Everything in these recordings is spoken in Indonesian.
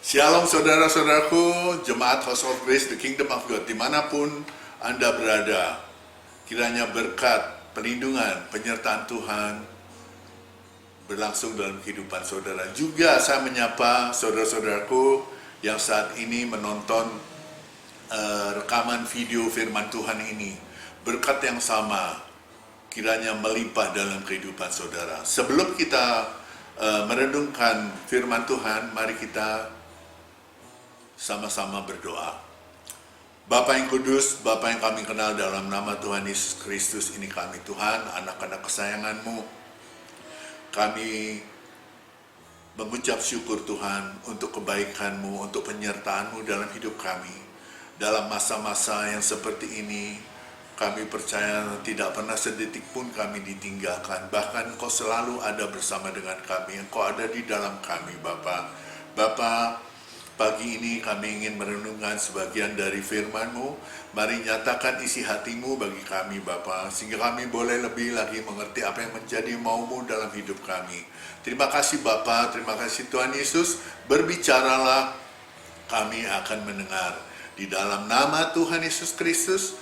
Shalom saudara-saudaraku, Jemaat House of Grace, The Kingdom of God, dimanapun Anda berada. Kiranya berkat, perlindungan, penyertaan Tuhan berlangsung dalam kehidupan saudara. Juga saya menyapa saudara-saudaraku yang saat ini menonton rekaman video firman Tuhan ini. Berkat yang sama kiranya melimpah dalam kehidupan saudara. Sebelum kita merenungkan firman Tuhan, mari kita sama-sama berdoa. Bapa yang kudus, Bapa yang kami kenal dalam nama Tuhan Yesus Kristus, ini kami Tuhan, anak-anak kesayangan-Mu. Kami mengucap syukur Tuhan untuk kebaikan-Mu, untuk penyertaan-Mu dalam hidup kami. Dalam masa-masa yang seperti ini, kami percaya tidak pernah sedetik pun kami ditinggalkan. Bahkan Engkau selalu ada bersama dengan kami, Engkau ada di dalam kami Bapa. Bapa, pagi ini kami ingin merenungkan sebagian dari firman-Mu. Mari nyatakan isi hati-Mu bagi kami Bapa, sehingga kami boleh lebih lagi mengerti apa yang menjadi mau-Mu dalam hidup kami. Terima kasih Bapa, terima kasih Tuhan Yesus. Berbicaralah, kami akan mendengar. Di dalam nama Tuhan Yesus Kristus,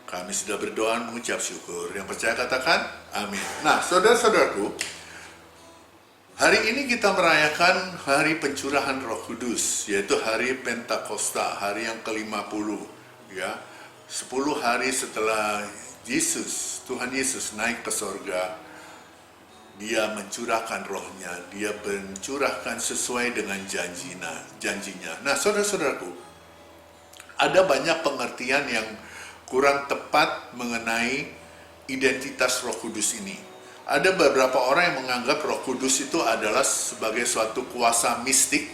kami sudah berdoa mengucap syukur. Yang percaya katakan, amin. Nah, saudara-saudaraku, hari ini kita merayakan hari pencurahan Roh Kudus, yaitu hari Pentakosta, hari yang ke-50, ya. 10 hari setelah Tuhan Yesus naik ke sorga, Dia mencurahkan rohnya, Dia mencurahkan sesuai dengan janjinya. Nah, saudara-saudaraku, ada banyak pengertian yang kurang tepat mengenai identitas Roh Kudus ini. Ada beberapa orang yang menganggap Roh Kudus itu adalah sebagai suatu kuasa mistik,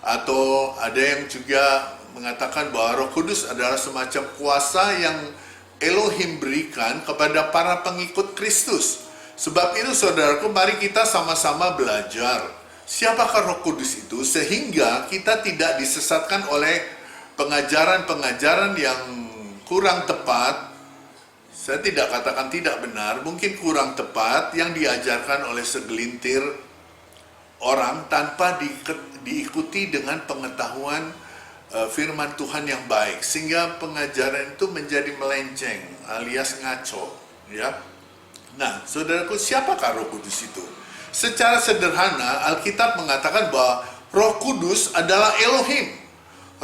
atau ada yang juga mengatakan bahwa Roh Kudus adalah semacam kuasa yang Elohim berikan kepada para pengikut Kristus. Sebab itu saudaraku, mari kita sama-sama belajar siapakah Roh Kudus itu, sehingga kita tidak disesatkan oleh pengajaran-pengajaran yang kurang tepat. Saya tidak katakan tidak benar, mungkin kurang tepat, yang diajarkan oleh segelintir orang tanpa diikuti dengan pengetahuan firman Tuhan yang baik, sehingga pengajaran itu menjadi melenceng alias ngaco, ya. Nah, saudaraku, siapakah Roh Kudus itu? Secara sederhana, Alkitab mengatakan bahwa Roh Kudus adalah Elohim.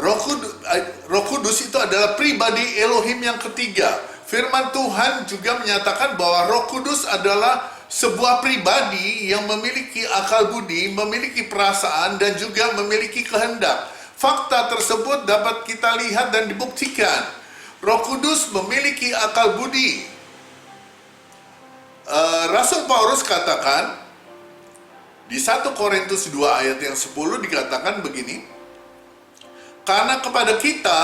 Roh Kudus itu adalah pribadi Elohim yang ketiga. Firman Tuhan juga menyatakan bahwa Roh Kudus adalah sebuah pribadi yang memiliki akal budi, memiliki perasaan, dan juga memiliki kehendak. Fakta tersebut dapat kita lihat dan dibuktikan. Roh Kudus memiliki akal budi. Rasul Paulus katakan di 1 Korintus 2 ayat yang 10 dikatakan begini, karena kepada kita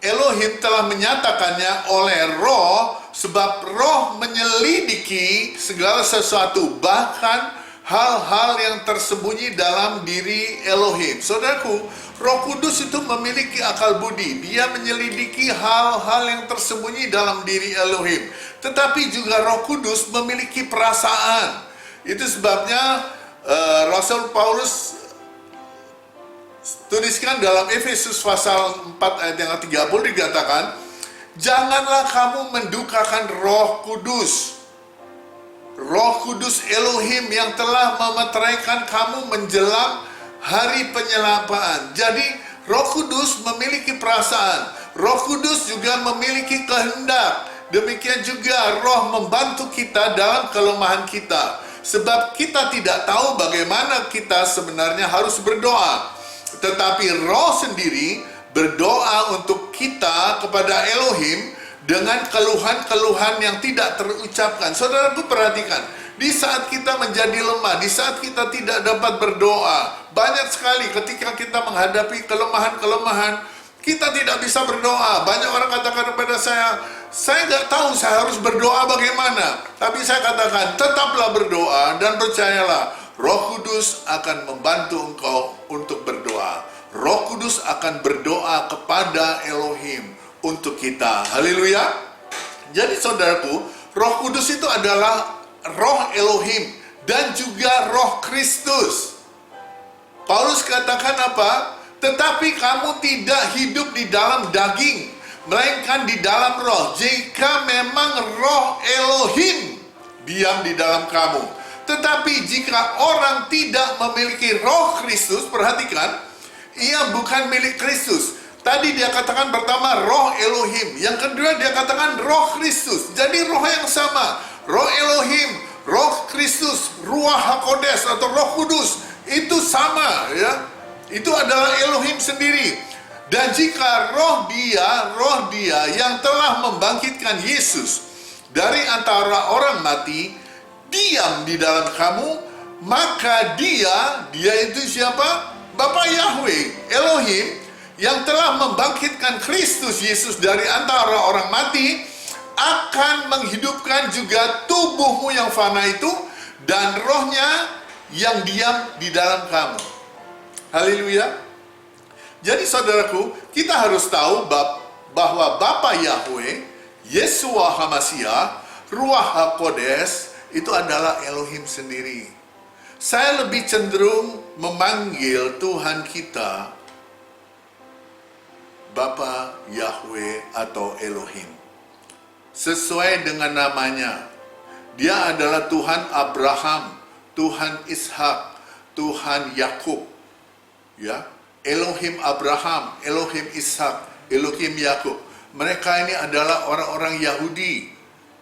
Elohim telah menyatakannya oleh Roh, sebab Roh menyelidiki segala sesuatu, bahkan hal-hal yang tersembunyi dalam diri Elohim. Saudaraku, Roh Kudus itu memiliki akal budi. Dia menyelidiki hal-hal yang tersembunyi dalam diri Elohim. Tetapi juga Roh Kudus memiliki perasaan. Itu sebabnya Rasul Paulus tuliskan dalam Efesus pasal 4 ayat yang ke-30 dikatakan, janganlah kamu mendukakan Roh Kudus. Roh Kudus Elohim yang telah memeteraikan kamu menjelang hari penyelapaan. Jadi Roh Kudus memiliki perasaan. Roh Kudus juga memiliki kehendak. Demikian juga Roh membantu kita dalam kelemahan kita. Sebab kita tidak tahu bagaimana kita sebenarnya harus berdoa. Tetapi Roh sendiri berdoa untuk kita kepada Elohim dengan keluhan-keluhan yang tidak terucapkan. Saudaraku, perhatikan, di saat kita menjadi lemah, di saat kita tidak dapat berdoa, banyak sekali ketika kita menghadapi kelemahan-kelemahan, kita tidak bisa berdoa. Banyak orang katakan kepada saya nggak tahu saya harus berdoa bagaimana. Tapi saya katakan, tetaplah berdoa dan percayalah, Roh Kudus akan membantu engkau untuk berdoa. Roh Kudus akan berdoa kepada Elohim untuk kita. Haleluya. Jadi saudaraku, Roh Kudus itu adalah Roh Elohim dan juga Roh Kristus. Paulus katakan apa? Tetapi kamu tidak hidup di dalam daging, melainkan di dalam roh, jika memang roh Elohim diam di dalam kamu. Tetapi jika orang tidak memiliki roh Kristus, perhatikan, ia bukan milik Kristus. Tadi dia katakan pertama roh Elohim, yang kedua dia katakan roh Kristus. Jadi roh yang sama, roh Elohim, roh Kristus, Ruach HaKodes atau Roh Kudus, itu sama ya. Itu adalah Elohim sendiri. Dan jika roh dia yang telah membangkitkan Yesus dari antara orang mati diam di dalam kamu, maka dia itu siapa? Bapa Yahweh, Elohim, yang telah membangkitkan Kristus Yesus dari antara orang mati, akan menghidupkan juga tubuhmu yang fana itu, dan rohnya yang diam di dalam kamu. Haleluya. Jadi saudaraku, kita harus tahu bahwa Bapa Yahweh, Yeshua HaMashiach, Ruach HaKodes, itu adalah Elohim sendiri. Saya lebih cenderung memanggil Tuhan kita Bapa Yahweh atau Elohim, sesuai dengan namanya. Dia adalah Tuhan Abraham, Tuhan Ishak, Tuhan Yakub, ya. Elohim Abraham, Elohim Ishak, Elohim Yakub. Mereka ini adalah orang-orang Yahudi.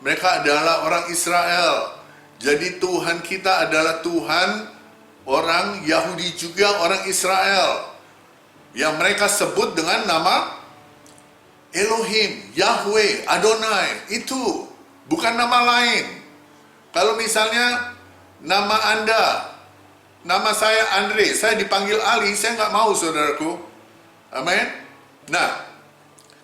Mereka adalah orang Israel. Jadi Tuhan kita adalah Tuhan orang Yahudi juga, orang Israel, yang mereka sebut dengan nama Elohim, Yahweh, Adonai. Itu bukan nama lain. Kalau misalnya nama Anda, nama saya Andre, saya dipanggil Ali, saya nggak mau, saudaraku. Amin. Nah,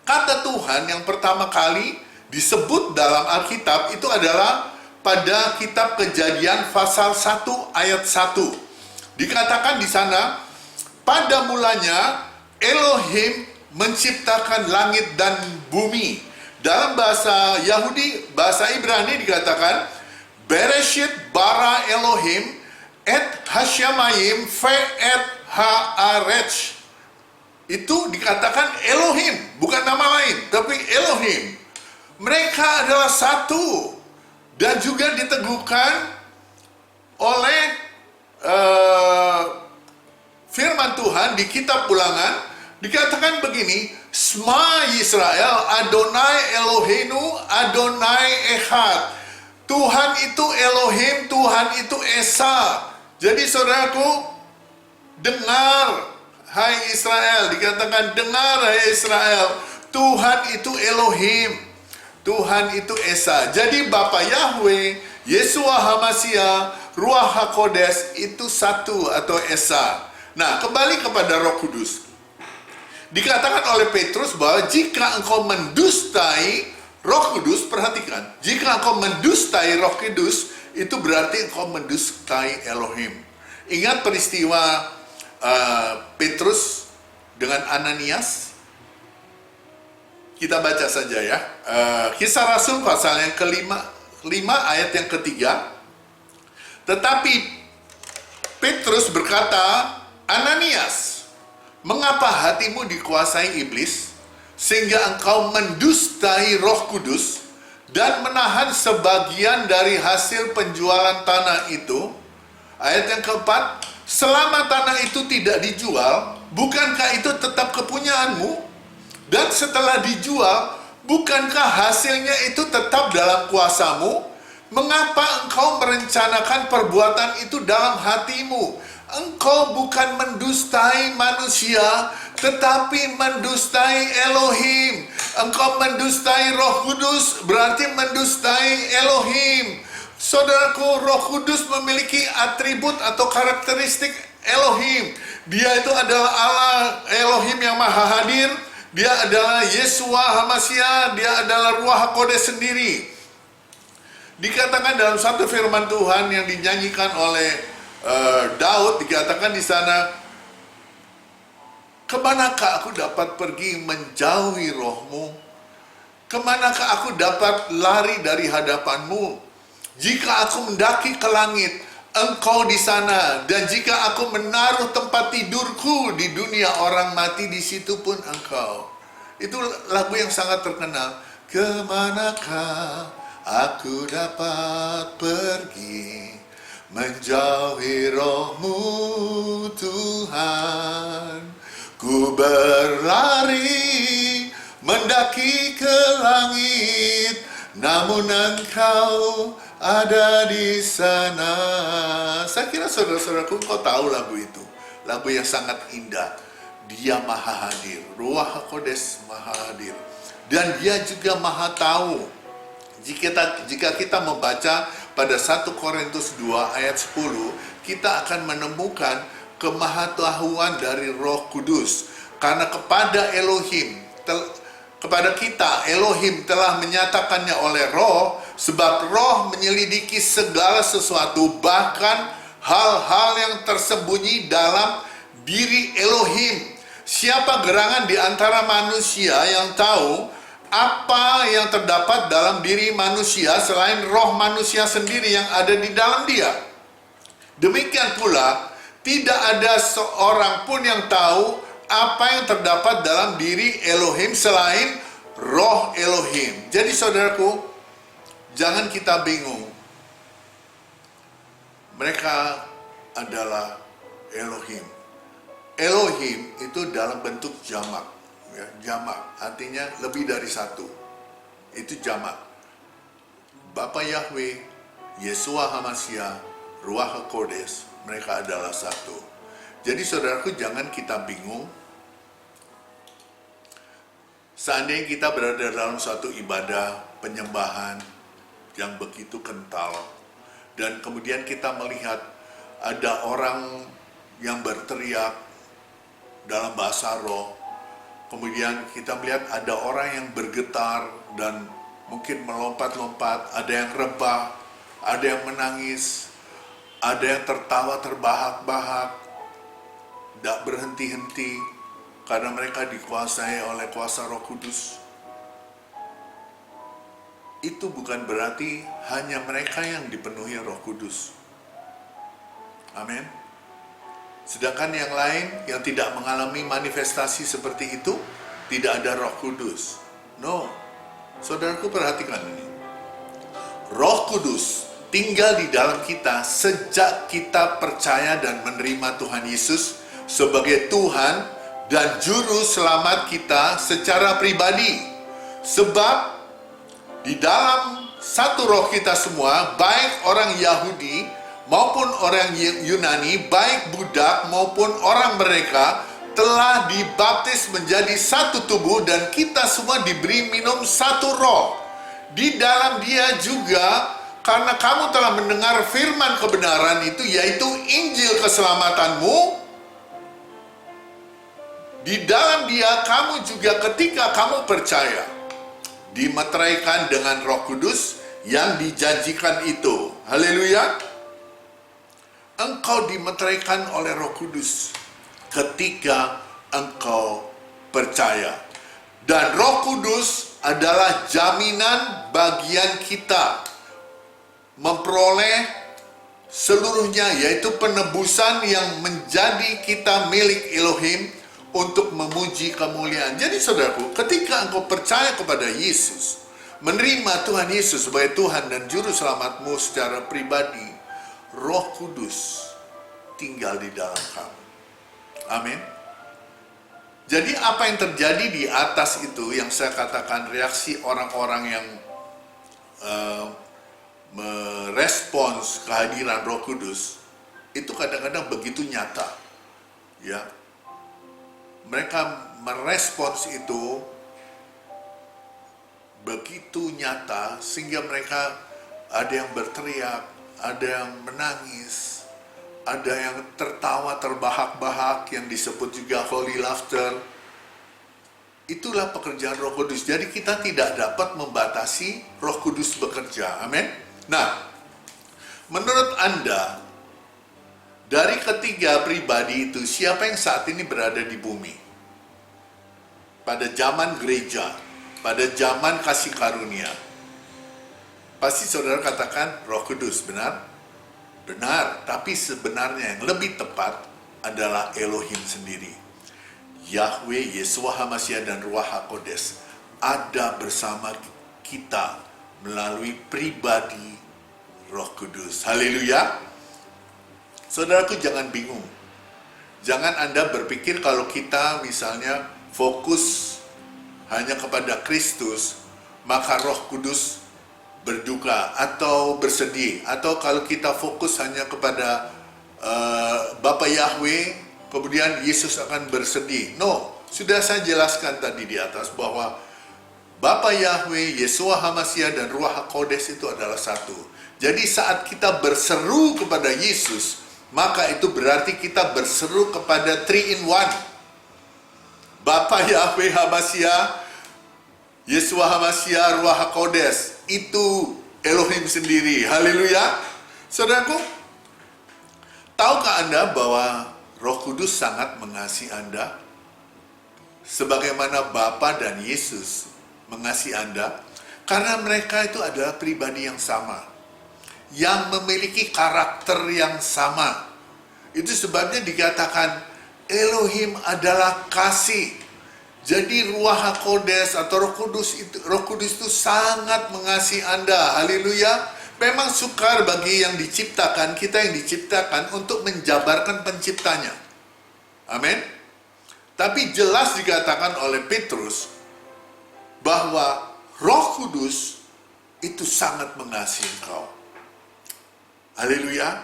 kata Tuhan yang pertama kali disebut dalam Alkitab itu adalah pada kitab Kejadian pasal 1 ayat 1. Dikatakan di sana, pada mulanya Elohim menciptakan langit dan bumi. Dalam bahasa Yahudi, bahasa Ibrani dikatakan, Bereshit bara Elohim et hasyamayim fe et haaretz. Itu dikatakan Elohim, bukan nama lain, tapi Elohim. Mereka adalah satu, dan juga diteguhkan oleh firman Tuhan di kitab Ulangan. Dikatakan begini, Shema Yisrael, Adonai Eloheinu, Adonai Echad. Tuhan itu Elohim, Tuhan itu Esa. Jadi saudaraku, dengar hai Israel, dikatakan dengar hai Israel, Tuhan itu Elohim, Tuhan itu Esa. Jadi Bapa Yahweh, Yeshua HaMashiach, Ruach HaKodes itu satu atau Esa. Nah, kembali kepada Roh Kudus. Dikatakan oleh Petrus bahwa jika engkau mendustai Roh Kudus, perhatikan, jika engkau mendustai Roh Kudus, itu berarti engkau mendustai Elohim. Ingat peristiwa Petrus dengan Ananias? Kita baca saja ya. Kisah Rasul pasal yang ke-5 ayat yang ke-3. Tetapi Petrus berkata, Ananias, mengapa hatimu dikuasai iblis, sehingga engkau mendustai Roh Kudus dan menahan sebagian dari hasil penjualan tanah itu? Ayat yang keempat, selama tanah itu tidak dijual, bukankah itu tetap kepunyaanmu? Dan setelah dijual, bukankah hasilnya itu tetap dalam kuasamu? Mengapa engkau merencanakan perbuatan itu dalam hatimu? Engkau bukan mendustai manusia, tetapi mendustai Elohim. Engkau mendustai Roh Kudus, berarti mendustai Elohim. Saudaraku, Roh Kudus memiliki atribut atau karakteristik Elohim. Dia itu adalah Allah Elohim yang maha hadir. Dia adalah Yeshua HaMashiach. Dia adalah Ruach HaKodes sendiri. Dikatakan dalam satu firman Tuhan yang dinyanyikan oleh Daud, dikatakan di sana, kemanakah aku dapat pergi menjauhi rohmu? Kemanakah aku dapat lari dari hadapanmu? Jika aku mendaki ke langit, engkau di sana, dan jika aku menaruh tempat tidurku di dunia orang mati, di situ pun engkau. Itu lagu yang sangat terkenal. Kemanakah aku dapat pergi, menjauhi rohmu Tuhan. Ku berlari mendaki ke langit, namun engkau ada di sana. Saya kira saudara-saudaraku, kau tahu lagu itu. Lagu yang sangat indah. Dia maha hadir. Ruach HaKodes maha hadir. Dan dia juga maha tahu. Jika kita membaca pada 1 Korintus 2 ayat 10, kita akan menemukan kemahatahuan dari Roh Kudus. Karena kepada kita Elohim telah menyatakannya oleh Roh, sebab Roh menyelidiki segala sesuatu, bahkan hal-hal yang tersembunyi dalam diri Elohim. Siapa gerangan di antara manusia yang tahu apa yang terdapat dalam diri manusia selain roh manusia sendiri yang ada di dalam dia? Demikian pula, tidak ada seorang pun yang tahu apa yang terdapat dalam diri Elohim selain roh Elohim. Jadi saudaraku, jangan kita bingung. Mereka adalah Elohim. Elohim itu dalam bentuk jamak. Ya, jamak artinya lebih dari satu. Itu jamak. Bapa Yahweh, Yeshua HaMashiach, Ruach HaKodes, mereka adalah satu. Jadi saudaraku, jangan kita bingung. Seandainya kita berada dalam suatu ibadah penyembahan yang begitu kental, dan kemudian kita melihat ada orang yang berteriak dalam bahasa roh, kemudian kita melihat ada orang yang bergetar dan mungkin melompat-lompat, ada yang rebah, ada yang menangis, ada yang tertawa terbahak-bahak, tidak berhenti-henti, karena mereka dikuasai oleh kuasa Roh Kudus. Itu bukan berarti hanya mereka yang dipenuhi Roh Kudus. Amin. Sedangkan yang lain yang tidak mengalami manifestasi seperti itu, tidak ada Roh Kudus. No. Saudaraku, perhatikan ini. Roh Kudus tinggal di dalam kita sejak kita percaya dan menerima Tuhan Yesus sebagai Tuhan dan Juru Selamat kita secara pribadi. Sebab di dalam satu roh kita semua, baik orang Yahudi maupun orang Yunani, baik budak maupun orang mereka, telah dibaptis menjadi satu tubuh, dan kita semua diberi minum satu roh. Di dalam dia juga, karena kamu telah mendengar firman kebenaran itu, yaitu Injil keselamatanmu, di dalam dia kamu juga ketika kamu percaya, dimeteraikan dengan Roh Kudus yang dijanjikan itu. Haleluya. Engkau dimeteraikan oleh Roh Kudus ketika engkau percaya. Dan Roh Kudus adalah jaminan bagian kita memperoleh seluruhnya, yaitu penebusan yang menjadi kita milik Elohim untuk memuji kemuliaan. Jadi saudaraku, ketika engkau percaya kepada Yesus, menerima Tuhan Yesus sebagai Tuhan dan Juru Selamatmu secara pribadi, Roh Kudus tinggal di dalam kamu. Amin. Jadi apa yang terjadi di atas itu yang saya katakan reaksi orang-orang yang merespons kehadiran Roh Kudus itu kadang-kadang begitu nyata. Ya. Mereka merespons itu begitu nyata sehingga mereka ada yang berteriak, ada yang menangis, ada yang tertawa terbahak-bahak yang disebut juga holy laughter. Itulah pekerjaan Roh Kudus. Jadi kita tidak dapat membatasi Roh Kudus bekerja. Amin. Nah, menurut Anda, dari ketiga pribadi itu, siapa yang saat ini berada di bumi? Pada zaman gereja, pada zaman kasih karunia. Pasti saudara katakan Roh Kudus, benar? Benar, tapi sebenarnya yang lebih tepat adalah Elohim sendiri. Yahweh, Yeshua HaMashiach dan Ruach HaKodes ada bersama kita melalui pribadi Roh Kudus. Haleluya. Saudaraku, jangan bingung. Jangan Anda berpikir kalau kita misalnya fokus hanya kepada Kristus, maka Roh Kudus berduka atau bersedih. Atau kalau kita fokus hanya kepada Bapa Yahweh, kemudian Yesus akan bersedih. No, sudah saya jelaskan tadi di atas bahwa Bapa Yahweh, Yeshua HaMashiach dan Ruach HaKodes itu adalah satu. Jadi saat kita berseru kepada Yesus, maka itu berarti kita berseru kepada 3 in 1. Bapa Yahweh HaMashiach, Yeshua HaMashiach, Ruach HaKodes, itu Elohim sendiri. Haleluya. Saudaraku, tahukah Anda bahwa Roh Kudus sangat mengasihi Anda? Sebagaimana Bapa dan Yesus mengasihi Anda, karena mereka itu adalah pribadi yang sama, yang memiliki karakter yang sama. Itu sebabnya dikatakan Elohim adalah kasih. Jadi Ruach HaKodes atau Roh Kudus itu sangat mengasihi Anda. Haleluya. Memang sukar bagi yang diciptakan, kita yang diciptakan untuk menjabarkan penciptanya. Amin. Tapi jelas dikatakan oleh Petrus bahwa Roh Kudus itu sangat mengasihi engkau. Haleluya.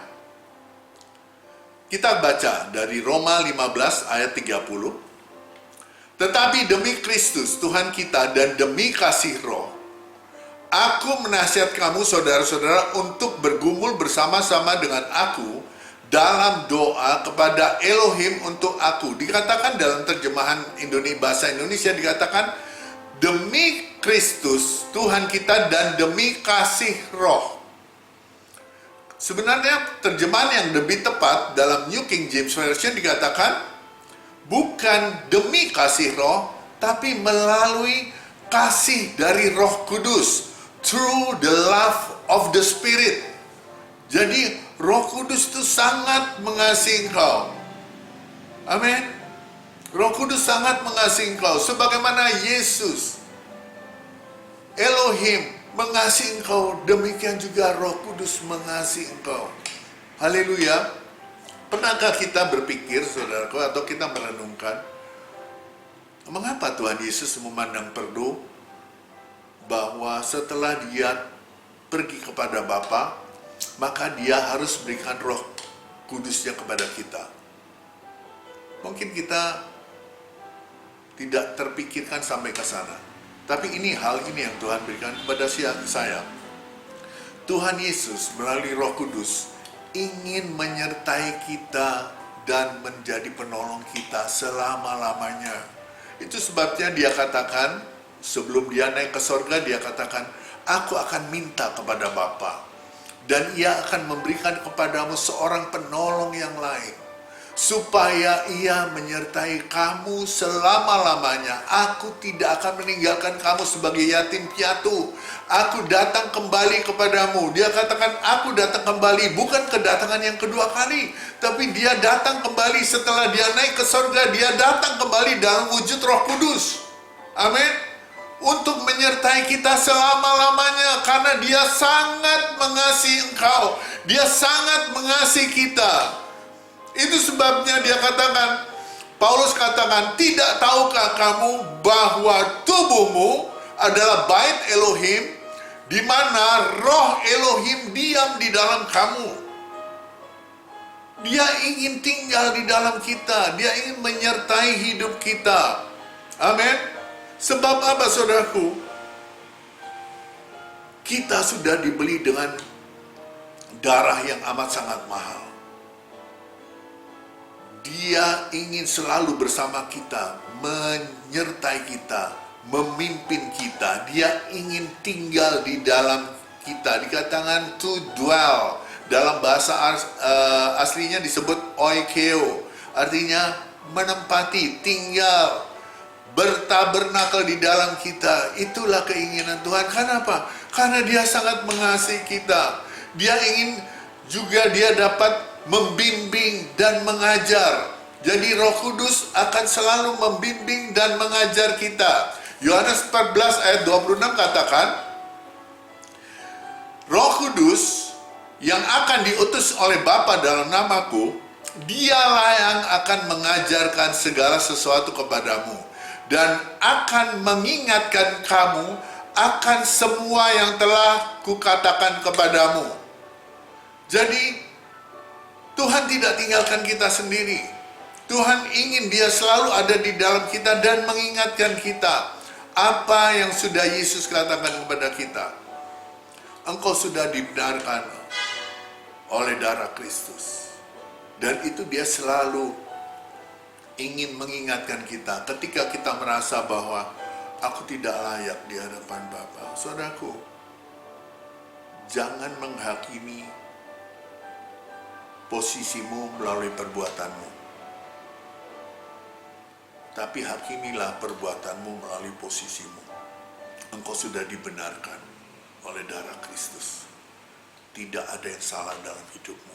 Kita baca dari Roma 15 ayat 30. Tetapi demi Kristus Tuhan kita dan demi kasih Roh, aku menasihat kamu saudara-saudara untuk bergumul bersama-sama dengan aku dalam doa kepada Elohim untuk aku. Dikatakan dalam terjemahan bahasa Indonesia dikatakan demi Kristus Tuhan kita dan demi kasih Roh. Sebenarnya terjemahan yang lebih tepat dalam New King James Version dikatakan bukan demi kasih Roh, tapi melalui kasih dari Roh Kudus, through the love of the Spirit. Jadi Roh Kudus itu sangat mengasihi engkau. Amin. Roh Kudus sangat mengasihi engkau, sebagaimana Yesus, Elohim mengasihi engkau, demikian juga Roh Kudus mengasihi engkau. Haleluya. Pernahkah kita berpikir, saudaraku, atau kita merenungkan, mengapa Tuhan Yesus memandang perlu bahwa setelah dia pergi kepada Bapa, maka dia harus berikan Roh Kudusnya kepada kita? Mungkin kita tidak terpikirkan sampai ke sana. Tapi hal ini yang Tuhan berikan kepada saya. Tuhan Yesus melalui Roh Kudus ingin menyertai kita dan menjadi penolong kita selama-lamanya. Itu sebabnya dia katakan, sebelum dia naik ke sorga, dia katakan, aku akan minta kepada Bapa, dan ia akan memberikan kepadamu seorang penolong yang lain, supaya ia menyertai kamu selama-lamanya. Aku tidak akan meninggalkan kamu sebagai yatim piatu. Aku datang kembali kepadamu. Dia katakan, aku datang kembali, bukan kedatangan yang kedua kali, tapi dia datang kembali setelah dia naik ke surga. Dia datang kembali dalam wujud Roh Kudus. Amin. Untuk menyertai kita selama-lamanya, karena dia sangat mengasihi engkau. Dia sangat mengasihi kita. Itu sebabnya dia katakan, Paulus katakan, tidak tahukah kamu bahwa tubuhmu adalah bait Elohim, di mana Roh Elohim diam di dalam kamu. Dia ingin tinggal di dalam kita, dia ingin menyertai hidup kita. Amin. Sebab apa, saudaraku? Kita sudah dibeli dengan darah yang amat sangat mahal. Dia ingin selalu bersama kita, menyertai kita, memimpin kita. Dia ingin tinggal di dalam kita. Dikatakan to dwell. Dalam bahasa aslinya disebut oikeo. Artinya menempati, tinggal, bertabernakel di dalam kita. Itulah keinginan Tuhan. Kenapa? Karena dia sangat mengasihi kita. Dia ingin juga dia dapat membimbing dan mengajar. Jadi Roh Kudus akan selalu membimbing dan mengajar kita. Yohanes 14 ayat 26 katakan, Roh Kudus yang akan diutus oleh Bapa dalam namaku, dialah yang akan mengajarkan segala sesuatu kepadamu dan akan mengingatkan kamu akan semua yang telah kukatakan kepadamu. Jadi Tuhan tidak tinggalkan kita sendiri. Tuhan ingin dia selalu ada di dalam kita dan mengingatkan kita apa yang sudah Yesus katakan kepada kita. Engkau sudah dibenarkan oleh darah Kristus. Dan itu dia selalu ingin mengingatkan kita ketika kita merasa bahwa aku tidak layak di hadapan Bapa. Saudaraku, jangan menghakimi posisimu melalui perbuatanmu. Tapi hakimilah perbuatanmu melalui posisimu. Engkau sudah dibenarkan oleh darah Kristus. Tidak ada yang salah dalam hidupmu.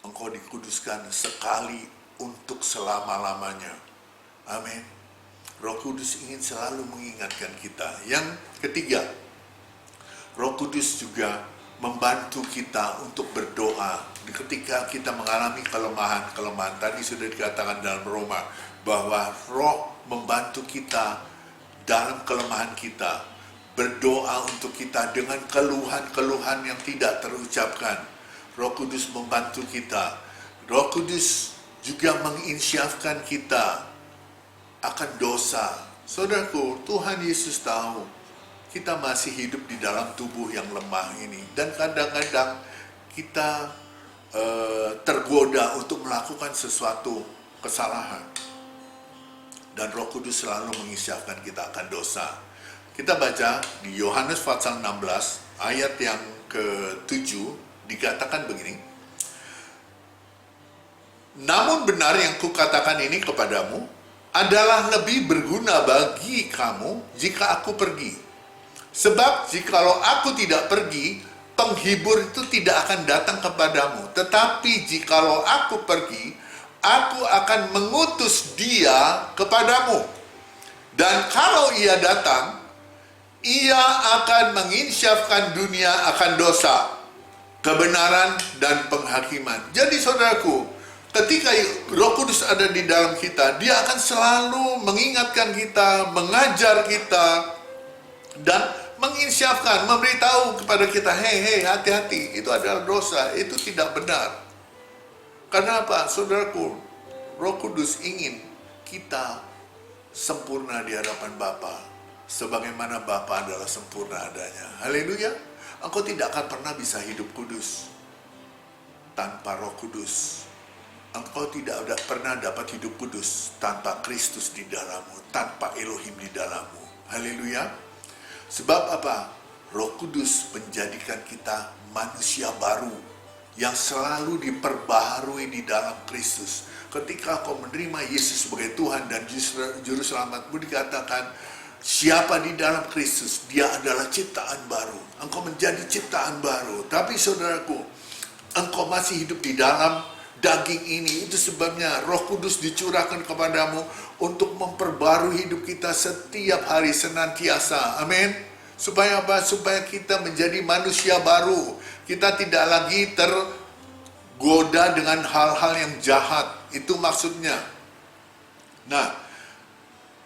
Engkau dikuduskan sekali untuk selama-lamanya. Amin. Roh Kudus ingin selalu mengingatkan kita. Yang ketiga, Roh Kudus juga membantu kita untuk berdoa ketika kita mengalami kelemahan-kelemahan. Tadi sudah dikatakan dalam Roma bahwa Roh membantu kita dalam kelemahan kita, berdoa untuk kita dengan keluhan-keluhan yang tidak terucapkan. Roh Kudus membantu kita. Roh Kudus juga menginsyafkan kita akan dosa. Saudaraku, Tuhan Yesus tahu kita masih hidup di dalam tubuh yang lemah ini, dan kadang-kadang kita tergoda untuk melakukan sesuatu kesalahan. Dan Roh Kudus selalu menginsyafkan kita akan dosa. Kita baca di Yohanes pasal 16 ayat yang ke-7 dikatakan begini. Namun benar yang kukatakan ini kepadamu adalah lebih berguna bagi kamu jika aku pergi. Sebab jikalau aku tidak pergi, penghibur itu tidak akan datang kepadamu. Tetapi jikalau aku pergi, aku akan mengutus dia kepadamu. Dan kalau ia datang, ia akan menginsyafkan dunia akan dosa, kebenaran, dan penghakiman. Jadi saudaraku, ketika Roh Kudus ada di dalam kita, dia akan selalu mengingatkan kita, mengajar kita, dan menginsyafkan, memberitahu kepada kita, hei, hati-hati, itu adalah dosa, itu tidak benar. Karena apa? Saudaraku, Roh Kudus ingin kita sempurna di hadapan Bapa, sebagaimana Bapa adalah sempurna adanya. Haleluya. Engkau tidak akan pernah bisa hidup kudus tanpa Roh Kudus. Engkau tidak pernah dapat hidup kudus tanpa Kristus di dalammu, tanpa Elohim di dalammu. Haleluya. Sebab apa? Roh Kudus menjadikan kita manusia baru yang selalu diperbaharui di dalam Kristus. Ketika kau menerima Yesus sebagai Tuhan dan Juru Selamatmu, dikatakan, siapa di dalam Kristus, dia adalah ciptaan baru. Engkau menjadi ciptaan baru. Tapi saudaraku, engkau masih hidup di dalam daging ini. Itu sebabnya Roh Kudus dicurahkan kepadamu untuk memperbarui hidup kita setiap hari senantiasa. Amin. Supaya apa? Supaya kita menjadi manusia baru. Kita tidak lagi tergoda dengan hal-hal yang jahat. Itu maksudnya. Nah,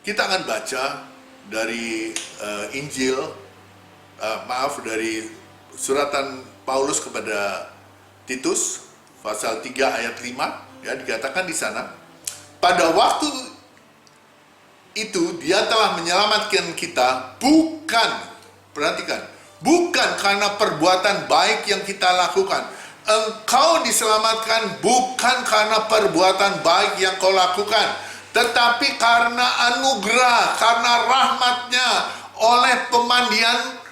kita akan baca dari Injil, dari suratan Paulus kepada Titus, pasal 3 ayat 5, ya, dikatakan di sana, pada waktu itu dia telah menyelamatkan kita bukan karena perbuatan baik yang kita lakukan. Engkau diselamatkan bukan karena perbuatan baik yang kau lakukan, tetapi karena anugerah, karena rahmatnya, oleh pemandian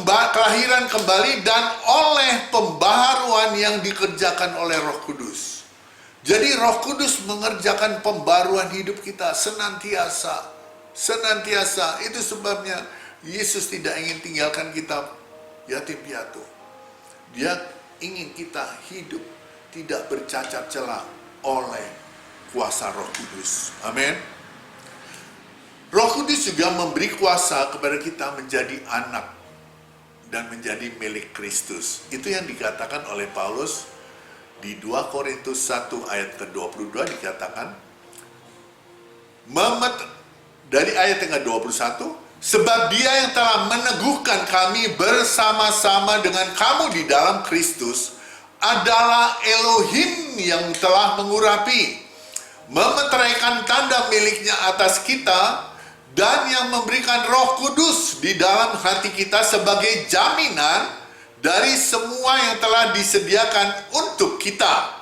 kelahiran kembali, dan oleh pembaharuan yang dikerjakan oleh Roh Kudus. Jadi Roh Kudus mengerjakan pembaruan hidup kita senantiasa. Itu sebabnya Yesus tidak ingin tinggalkan kita yatim piatu. Dia ingin kita hidup tidak bercacat celah oleh kuasa Roh Kudus. Amin. Roh Kudus juga memberi kuasa kepada kita menjadi anak dan menjadi milik Kristus. Itu yang dikatakan oleh Paulus di 2 Korintus 1 ayat ke-22 dikatakan, dari ayat yang ke-21, sebab Dia yang telah meneguhkan kami bersama-sama dengan kamu di dalam Kristus adalah Elohim yang telah mengurapi, memeteraikan tanda miliknya atas kita, dan yang memberikan Roh Kudus di dalam hati kita sebagai jaminan dari semua yang telah disediakan untuk kita.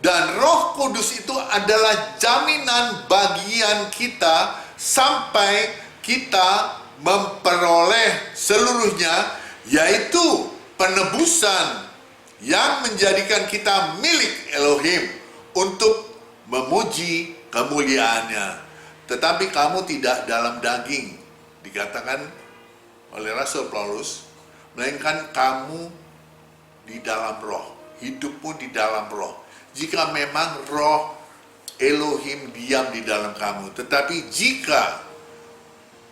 Dan Roh Kudus itu adalah jaminan bagian kita sampai kita memperoleh seluruhnya, yaitu penebusan yang menjadikan kita milik Elohim untuk memuji kemuliaannya. Tetapi kamu tidak dalam daging, dikatakan oleh Rasul Paulus, melainkan kamu di dalam roh, hidupmu di dalam roh. Jika memang roh Elohim diam di dalam kamu, tetapi jika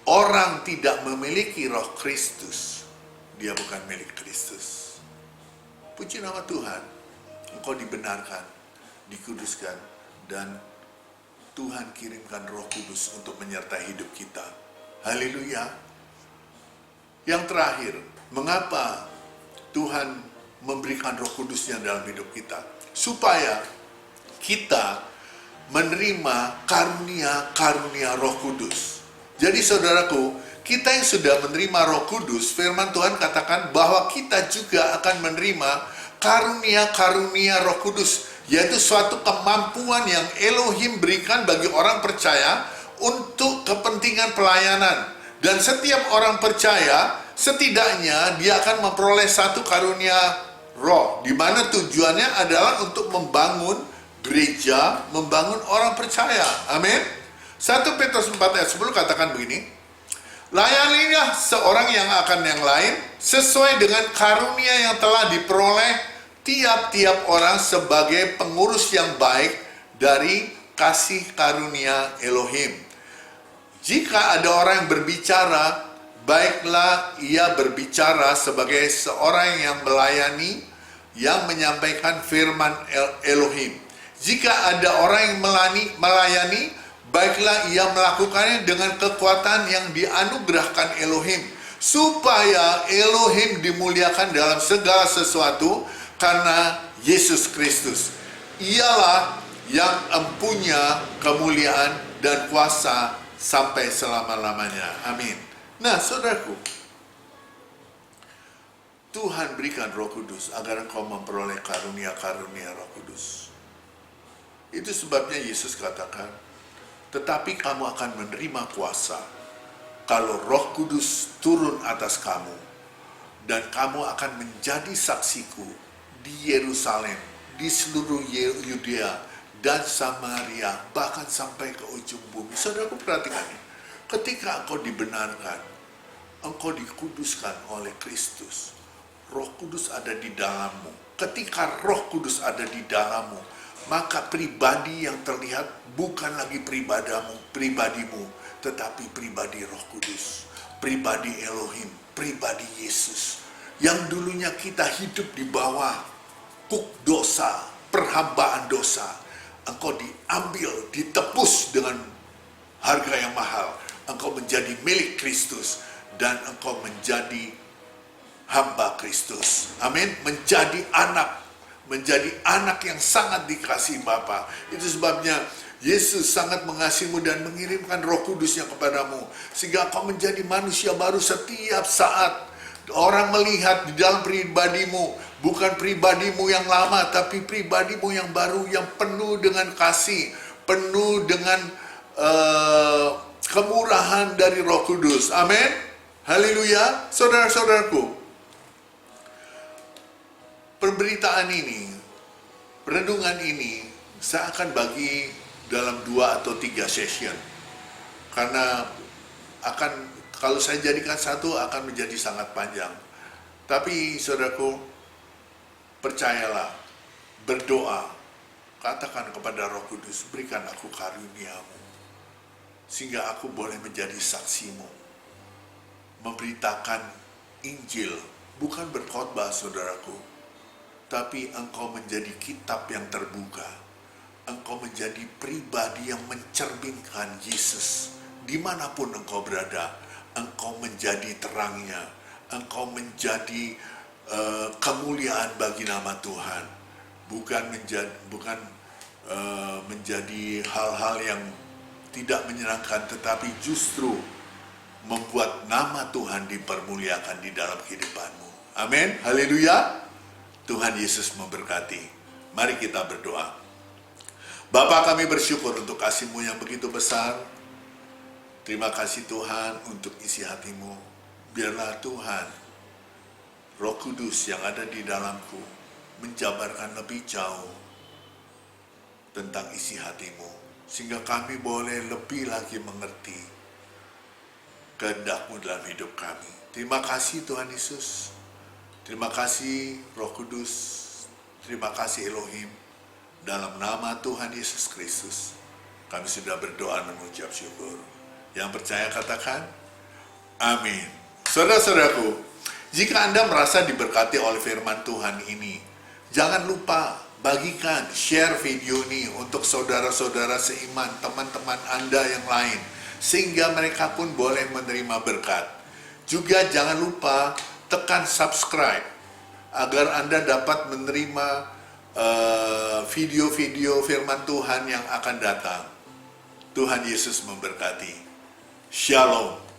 orang tidak memiliki roh Kristus, dia bukan milik Kristus. Puji nama Tuhan, engkau dibenarkan, dikuduskan, dan Tuhan kirimkan Roh Kudus untuk menyertai hidup kita. Haleluya. Yang terakhir, mengapa Tuhan memberikan Roh Kudusnya dalam hidup kita? Supaya kita menerima karunia-karunia Roh Kudus. Jadi saudaraku, kita yang sudah menerima Roh Kudus, firman Tuhan katakan bahwa kita juga akan menerima karunia-karunia Roh Kudus, yaitu suatu kemampuan yang Elohim berikan bagi orang percaya untuk kepentingan pelayanan. Dan setiap orang percaya, setidaknya dia akan memperoleh satu karunia roh, di mana tujuannya adalah untuk membangun gereja, membangun orang percaya. Amin. 1 Petrus 4 ayat 10 katakan begini, layanilah seorang yang akan yang lain sesuai dengan karunia yang telah diperoleh tiap-tiap orang sebagai pengurus yang baik dari kasih karunia Elohim. Jika ada orang yang berbicara, baiklah ia berbicara sebagai seorang yang melayani, yang menyampaikan firman Elohim. Jika ada orang yang melayani, baiklah ia melakukannya dengan kekuatan yang dianugerahkan Elohim, supaya Elohim dimuliakan dalam segala sesuatu, karena Yesus Kristus ialah yang empunya kemuliaan dan kuasa sampai selama-lamanya. Amin. Nah, saudaraku, Tuhan berikan Roh Kudus agar engkau memperoleh karunia-karunia Roh Kudus. Itu sebabnya Yesus katakan, tetapi kamu akan menerima kuasa kalau Roh Kudus turun atas kamu, dan kamu akan menjadi saksiku di Yerusalem, di seluruh Yudea dan Samaria, bahkan sampai ke ujung bumi. Saudaraku, perhatikan, ketika engkau dibenarkan, engkau dikuduskan oleh Kristus, Roh Kudus ada di dalammu. Ketika Roh Kudus ada di dalammu, maka pribadi yang terlihat bukan lagi pribadimu, tetapi pribadi Roh Kudus, pribadi Elohim, pribadi Yesus. Yang dulunya kita hidup di bawah kuk dosa, perhambaan dosa, engkau diambil, ditebus dengan harga yang mahal. Engkau menjadi milik Kristus dan engkau menjadi hamba Kristus. Amin. Menjadi anak yang sangat dikasihi Bapa. Itu sebabnya Yesus sangat mengasihimu dan mengirimkan Roh Kudusnya kepadamu, sehingga engkau menjadi manusia baru setiap saat. Orang melihat di dalam pribadimu, bukan pribadimu yang lama, tapi pribadimu yang baru, yang penuh dengan kasih, penuh dengan kemurahan dari Roh Kudus. Amin. Haleluya. Saudara-saudaraku, pemberitaan ini, renungan ini, saya akan bagi dalam 2 atau 3 session. Karena kalau saya jadikan satu akan menjadi sangat panjang. Tapi saudaraku, percayalah, berdoa, katakan kepada Roh Kudus, berikan aku karunia-Mu, sehingga aku boleh menjadi saksimu, memberitakan Injil, bukan berkhotbah saudaraku, tapi engkau menjadi kitab yang terbuka, engkau menjadi pribadi yang mencerminkan Yesus, dimanapun engkau berada, engkau menjadi terangnya, engkau menjadi kemuliaan bagi nama Tuhan, bukan menjadi hal-hal yang tidak menyenangkan, tetapi justru membuat nama Tuhan dipermuliakan di dalam kehidupanmu. Amin, haleluya. Tuhan Yesus memberkati. Mari kita berdoa. Bapa, kami bersyukur untuk kasih-Mu yang begitu besar. Terima kasih Tuhan untuk isi hati-Mu. Biarlah Tuhan, Roh Kudus yang ada di dalamku menjabarkan lebih jauh tentang isi hati-Mu, sehingga kami boleh lebih lagi mengerti kehendak-Mu dalam hidup kami. Terima kasih Tuhan Yesus. Terima kasih Roh Kudus. Terima kasih Elohim. Dalam nama Tuhan Yesus Kristus, kami sudah berdoa dan mengucap syukur. Yang percaya katakan, amin. Saudara-saudaraku, jika Anda merasa diberkati oleh firman Tuhan ini, jangan lupa bagikan, share video ini untuk saudara-saudara seiman, teman-teman Anda yang lain, sehingga mereka pun boleh menerima berkat. Juga jangan lupa tekan subscribe, agar Anda dapat menerima video-video firman Tuhan yang akan datang. Tuhan Yesus memberkati. Shalom.